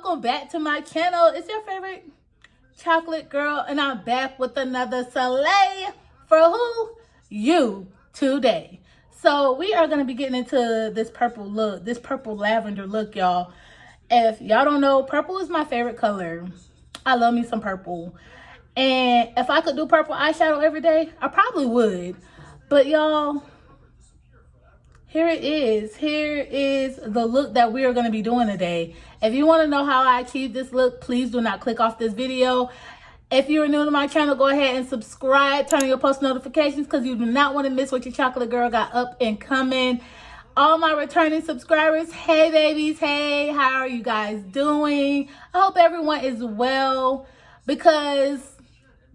welcome back to my channel. It's your favorite chocolate girl, and I'm back with another Soleil for who? You today. So we are going to be getting into this purple look, this purple lavender look, y'all. If y'all don't know, purple is my favorite color. I love me some purple. And if I could do purple eyeshadow every day, I probably would. But y'all, here it is. Here is the look that we are going to be doing today. If you want to know how I achieved this look, please do not click off this video. If you're new to my channel, go ahead and subscribe. Turn on your post notifications because you do not want to miss what your chocolate girl got up and coming. All my returning subscribers, hey babies, hey, how are you guys doing? I hope everyone is well, because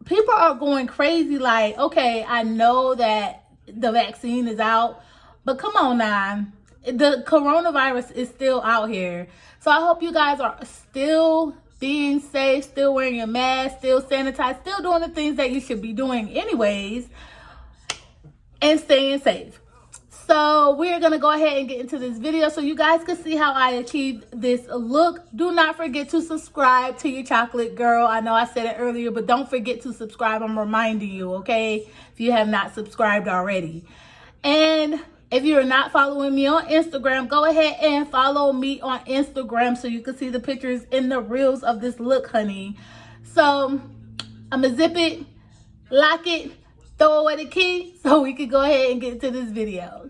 people are going crazy like, okay, I know that the vaccine is out, but come on now, the coronavirus is still out here. So I hope you guys are still being safe, still wearing your mask, still sanitized, still doing the things that you should be doing anyways, and staying safe. So we're going to go ahead and get into this video so you guys can see how I achieved this look. Do not forget to subscribe to your chocolate girl. I know I said it earlier, but don't forget to subscribe. I'm reminding you, okay, if you have not subscribed already. And if you're not following me on Instagram, go ahead and follow me on Instagram so you can see the pictures in the reels of this look, honey. So I'm going to zip it, lock it, throw away the key so we can go ahead and get into this video.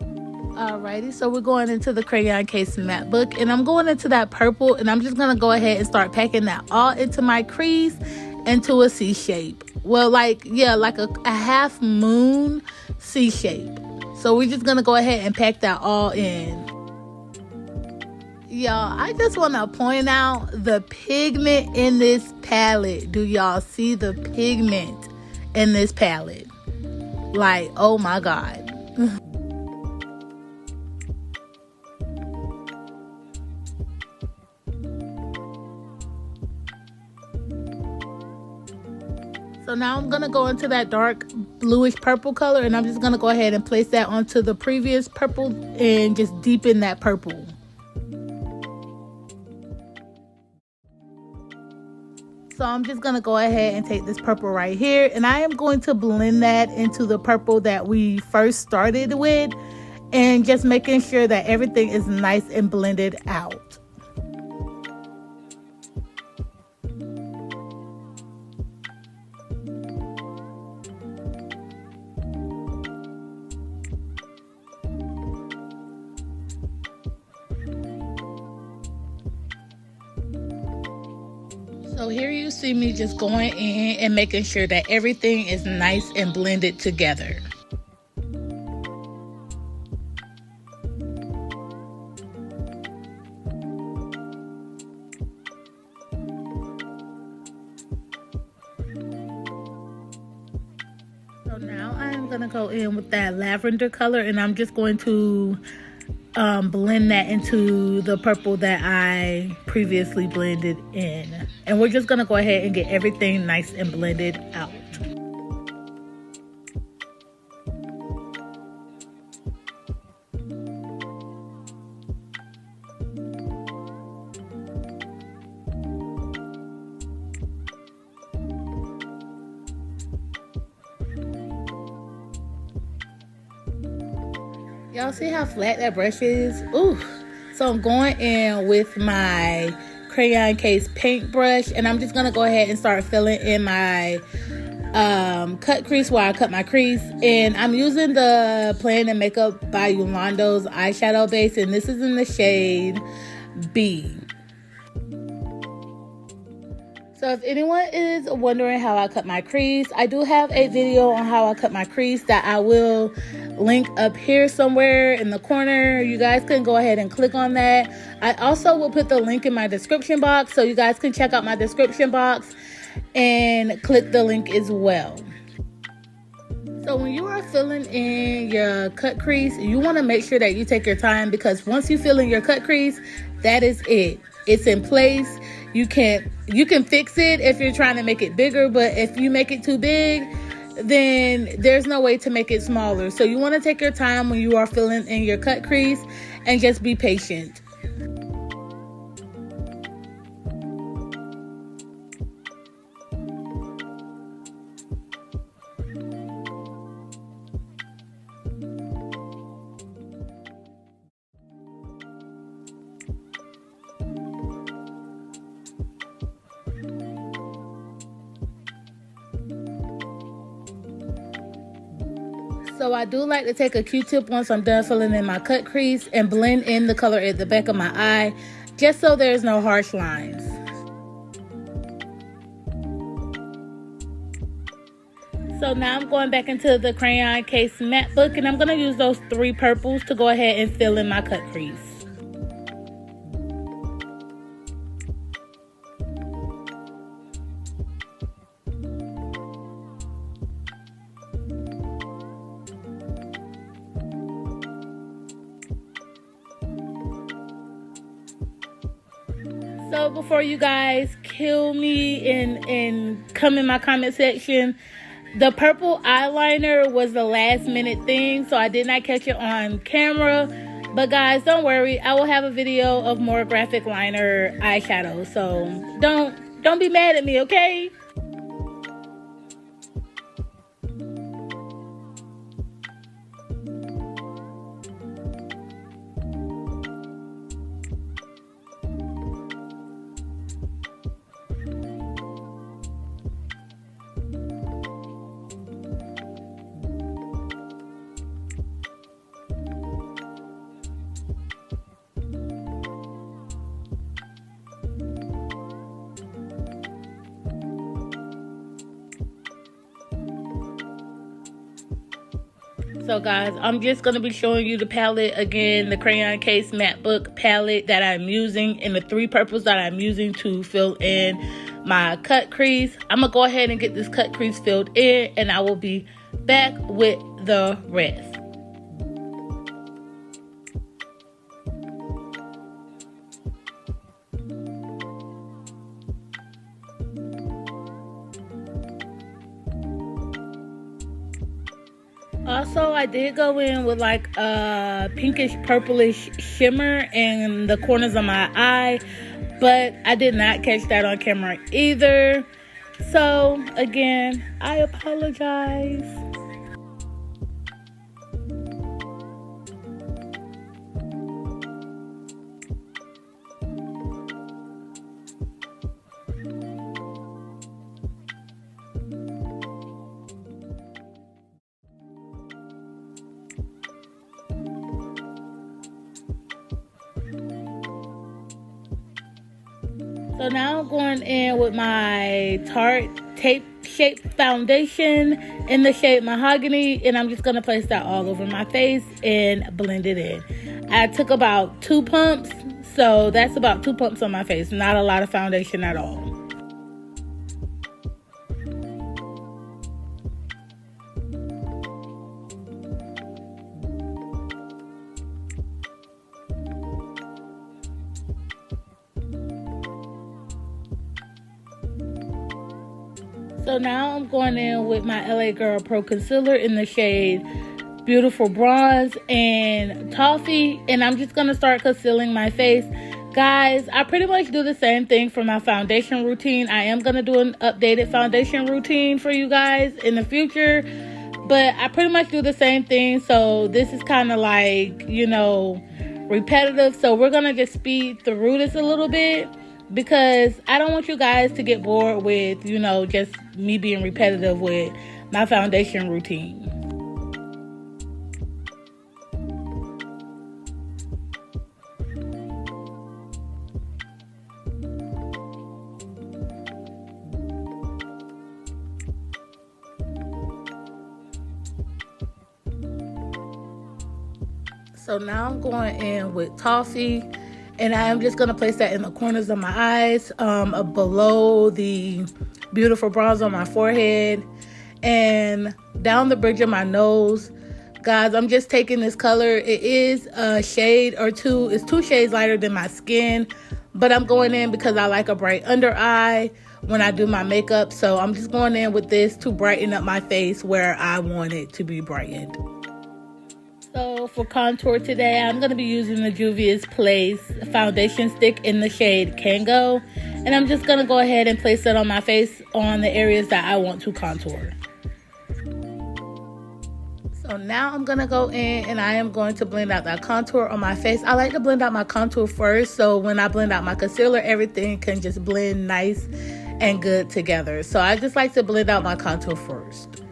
Alrighty, so we're going into the crayon case Mattebook, and I'm going into that purple, and I'm just going to go ahead and start packing that all into my crease into a C shape. Well, like, yeah, like a half moon C shape. So we're just going to go ahead and pack that all in. Y'all, I just want to point out the pigment in this palette. Do y'all see the pigment in this palette? Like, oh my God. So now I'm going to go into that dark bluish purple color, and I'm just going to go ahead and place that onto the previous purple and just deepen that purple. So I'm just going to go ahead and take this purple right here, and I am going to blend that into the purple that we first started with, and just making sure that everything is nice and blended out. So here you see me just going in and making sure that everything is nice and blended together. So now I'm going to go in with that lavender color, and I'm just going to blend that into the purple that I previously blended in. And we're just going to go ahead and get everything nice and blended out. Y'all see how flat that brush is? Ooh. So I'm going in with my crayon case paintbrush, and I'm just going to go ahead and start filling in my cut crease where I cut my crease. And I'm using the Plan and Makeup by Yolando's eyeshadow base, and this is in the shade B. So if anyone is wondering how I cut my crease, I do have a video on how I cut my crease that I will link up here somewhere in the corner. You guys can go ahead and click on that. I also will put the link in my description box, so you guys can check out my description box and click the link as well. So when you are filling in your cut crease, you want to make sure that you take your time, because once you fill in your cut crease, that is it. It's in place. You can fix it if you're trying to make it bigger, but if you make it too big, then there's no way to make it smaller. So you want to take your time when you are filling in your cut crease and just be patient. So I do like to take a Q-tip once I'm done filling in my cut crease and blend in the color at the back of my eye, just so there's no harsh lines. So now I'm going back into the crayon case Mattebook, and I'm going to use those 3 purples to go ahead and fill in my cut crease. So before you guys kill me and come in my comment section, the purple eyeliner was the last minute thing, so I did not catch it on camera. But guys, don't worry, I will have a video of more graphic liner eyeshadow, so don't be mad at me, okay? So guys, I'm just going to be showing you the palette again, the crayon case Mattebook palette that I'm using, and the 3 purples that I'm using to fill in my cut crease. I'm going to go ahead and get this cut crease filled in, and I will be back with the rest. Also, I did go in with like a pinkish purplish shimmer in the corners of my eye, but I did not catch that on camera either. So again, I apologize. So now I'm going in with my Tart tape shaped foundation in the shade mahogany, and I'm just going to place that all over my face and blend it in. I took about 2 pumps, so that's about 2 pumps on my face. Not a lot of foundation at all. So now I'm going in with my LA Girl Pro Concealer in the shade Beautiful Bronze and Toffee, and I'm just going to start concealing my face. Guys, I pretty much do the same thing for my foundation routine. I am going to do an updated foundation routine for you guys in the future, but I pretty much do the same thing, so this is kind of like, you know, repetitive. So we're going to just speed through this a little bit, because I don't want you guys to get bored with, you know, just me being repetitive with my foundation routine. So now I'm going in with Toffee, and I'm just going to place that in the corners of my eyes, below the Beautiful Bronze on my forehead, and down the bridge of my nose. Guys, I'm just taking this color. It is a shade or 2. It's 2 shades lighter than my skin, but I'm going in because I like a bright under eye when I do my makeup. So I'm just going in with this to brighten up my face where I want it to be brightened. So for contour today, I'm going to be using the Juvias Place foundation stick in the shade Congo. And I'm just going to go ahead and place it on my face on the areas that I want to contour. So now I'm going to go in and I am going to blend out that contour on my face. I like to blend out my contour first, so when I blend out my concealer, everything can just blend nice and good together. So I just like to blend out my contour first.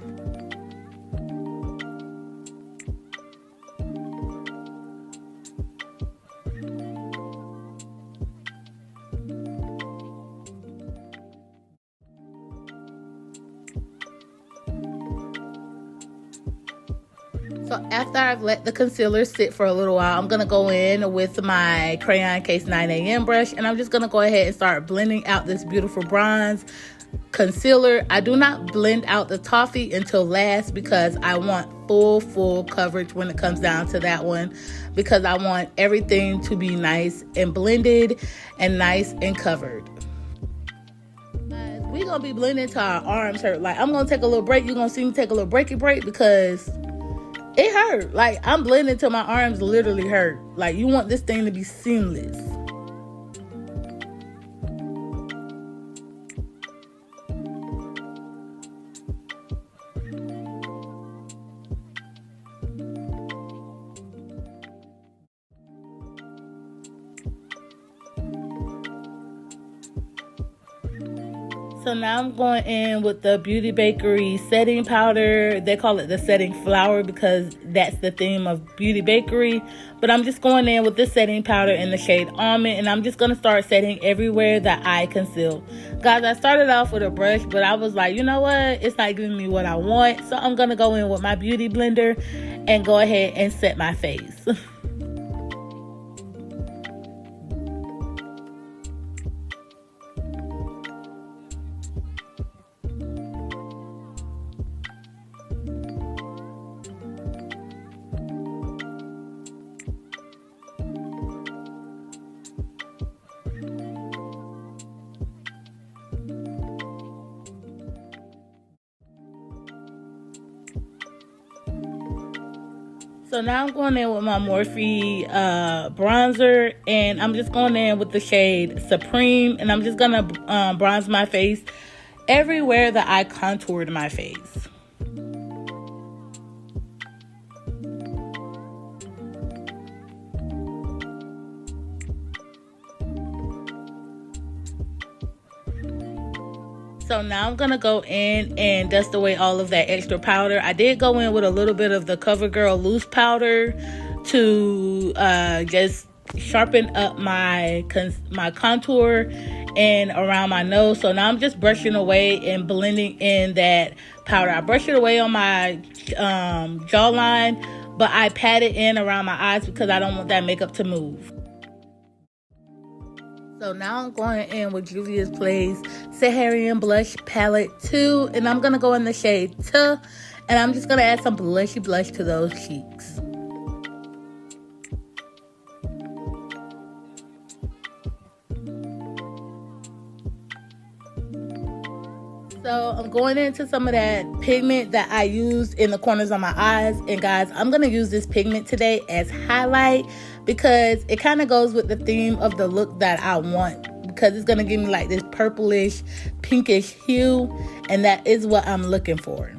So after I've let the concealer sit for a little while, I'm going to go in with my Crayon Case 9 AM brush, and I'm just going to go ahead and start blending out this beautiful bronze concealer. I do not blend out the toffee until last because I want full coverage when it comes down to that one, because I want everything to be nice and blended and nice and covered. We're going to be blending till our arms hurt. Like, I'm going to take a little break. You're going to see me take a little break because it hurt. Like, I'm blending till my arms literally hurt. Like, you want this thing to be seamless. So now I'm going in with the Beauty Bakery setting powder. They call it the setting flower because that's the theme of Beauty Bakery. But I'm just going in with the setting powder in the shade Almond, and I'm just going to start setting everywhere that I conceal. Guys, I started off with a brush, but I was like, you know what? It's not giving me what I want. So I'm going to go in with my beauty blender and go ahead and set my face. So now I'm going in with my Morphe bronzer, and I'm just going in with the shade Supreme, and I'm just going to bronze my face everywhere that I contoured my face. So now I'm going to go in and dust away all of that extra powder. I did go in with a little bit of the CoverGirl loose powder to just sharpen up my contour and around my nose. So now I'm just brushing away and blending in that powder. I brush it away on my jawline, but I pat it in around my eyes because I don't want that makeup to move. So now I'm going in with Juvia's Place Saharan Blush Palette 2. And I'm going to go in the shade Tuh. And I'm just going to add some blushy blush to those cheeks. So I'm going into some of that pigment that I used in the corners of my eyes. And guys, I'm going to use this pigment today as highlight because it kind of goes with the theme of the look that I want. Because it's going to give me like this purplish, pinkish hue. And that is what I'm looking for.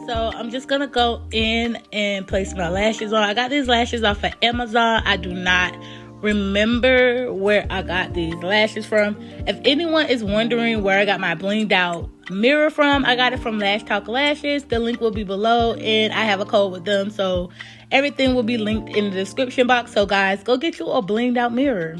So I'm just going to go in and place my lashes on. I got these lashes off of Amazon. I do not remember where I got these lashes from. If anyone is wondering where I got my blinged out mirror from, I got it from Lash Talk Lashes. The link will be below, and I have a code with them. So everything will be linked in the description box. So guys, go get you a blinged out mirror.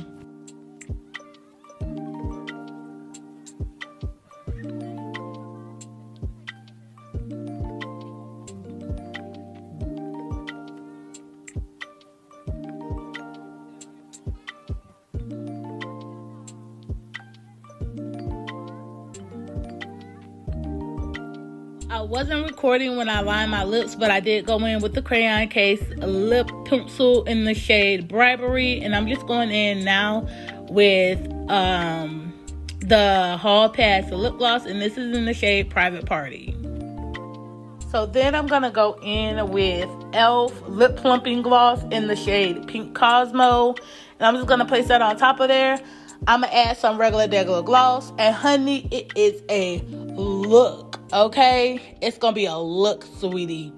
I wasn't recording when I lined my lips, but I did go in with the Crayon Case lip pencil in the shade Bribery, and I'm just going in now with the Hall Pass lip gloss, and this is in the shade Private Party. So then I'm going to go in with e.l.f. Lip Plumping Gloss in the shade Pink Cosmo. And I'm just going to place that on top of there. I'm going to add some regular gloss. And honey, it is a look, okay? It's going to be a look, sweetie.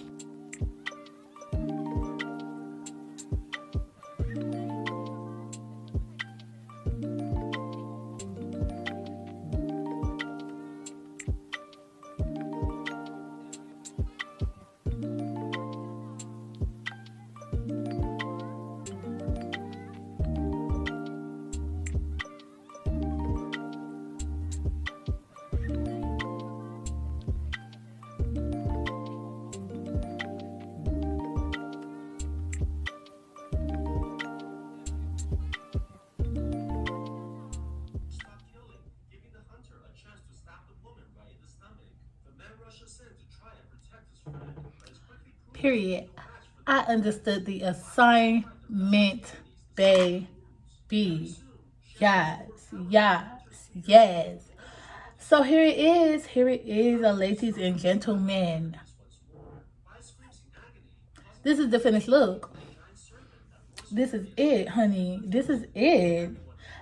Period. I understood the assignment, baby. Yes, yes, yes. So here it is. Here it is, ladies and gentlemen. This is the finished look. This is it, honey. This is it.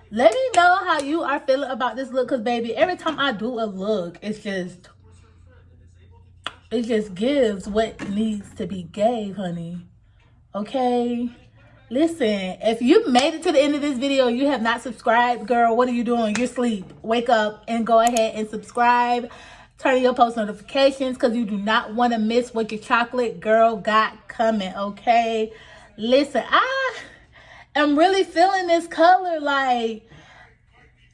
Let me know how you are feeling about this look, because baby, every time I do a look, it just gives what needs to be gave, honey. Okay? Listen, if you made it to the end of this video and you have not subscribed, girl, what are you doing? You're asleep. Wake up and go ahead and subscribe. Turn on your post notifications, because you do not want to miss what your chocolate girl got coming, okay? Listen, I am really feeling this color. Like,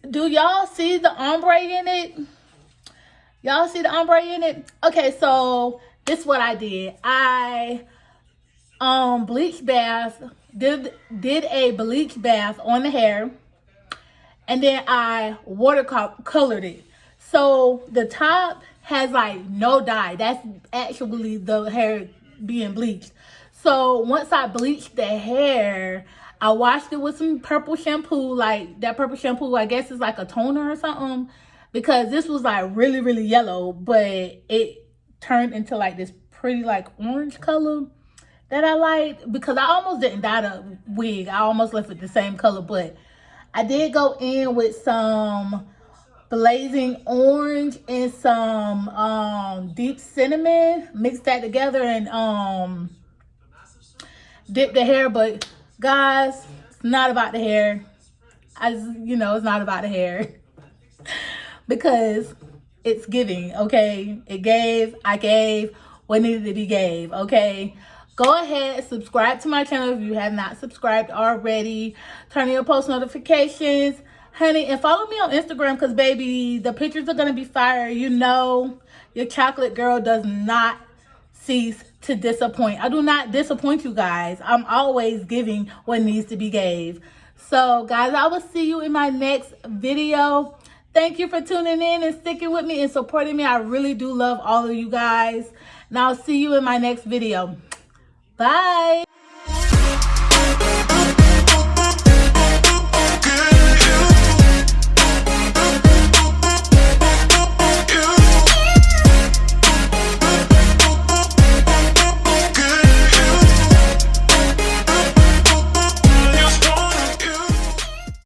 do y'all see the ombre in it? Y'all see the ombre in it? Okay, so this is what I did. I bleach bath, did a bleach bath on the hair, and then I watercolored it. So the top has like no dye. That's actually the hair being bleached. So once I bleached the hair, I washed it with some purple shampoo. Like that purple shampoo, I guess is like a toner or something, because this was like really, really yellow, but it turned into like this pretty like orange color that I liked, because I almost didn't dye the wig. I almost left it the same color, but I did go in with some blazing orange and some deep cinnamon, mixed that together and dip the hair. But guys, it's not about the hair. It's not about the hair because it's giving, okay? I gave what needed to be gave, okay? Go ahead, subscribe to my channel if you have not subscribed already. Turn on your post notifications, honey, and follow me on Instagram, because baby, the pictures are gonna be fire. You know, your chocolate girl does not cease to disappoint. I do not disappoint you guys. I'm always giving what needs to be gave. So guys, I will see you in my next video. Thank you for tuning in and sticking with me and supporting me. I really do love all of you guys. And I'll see you in my next video. Bye.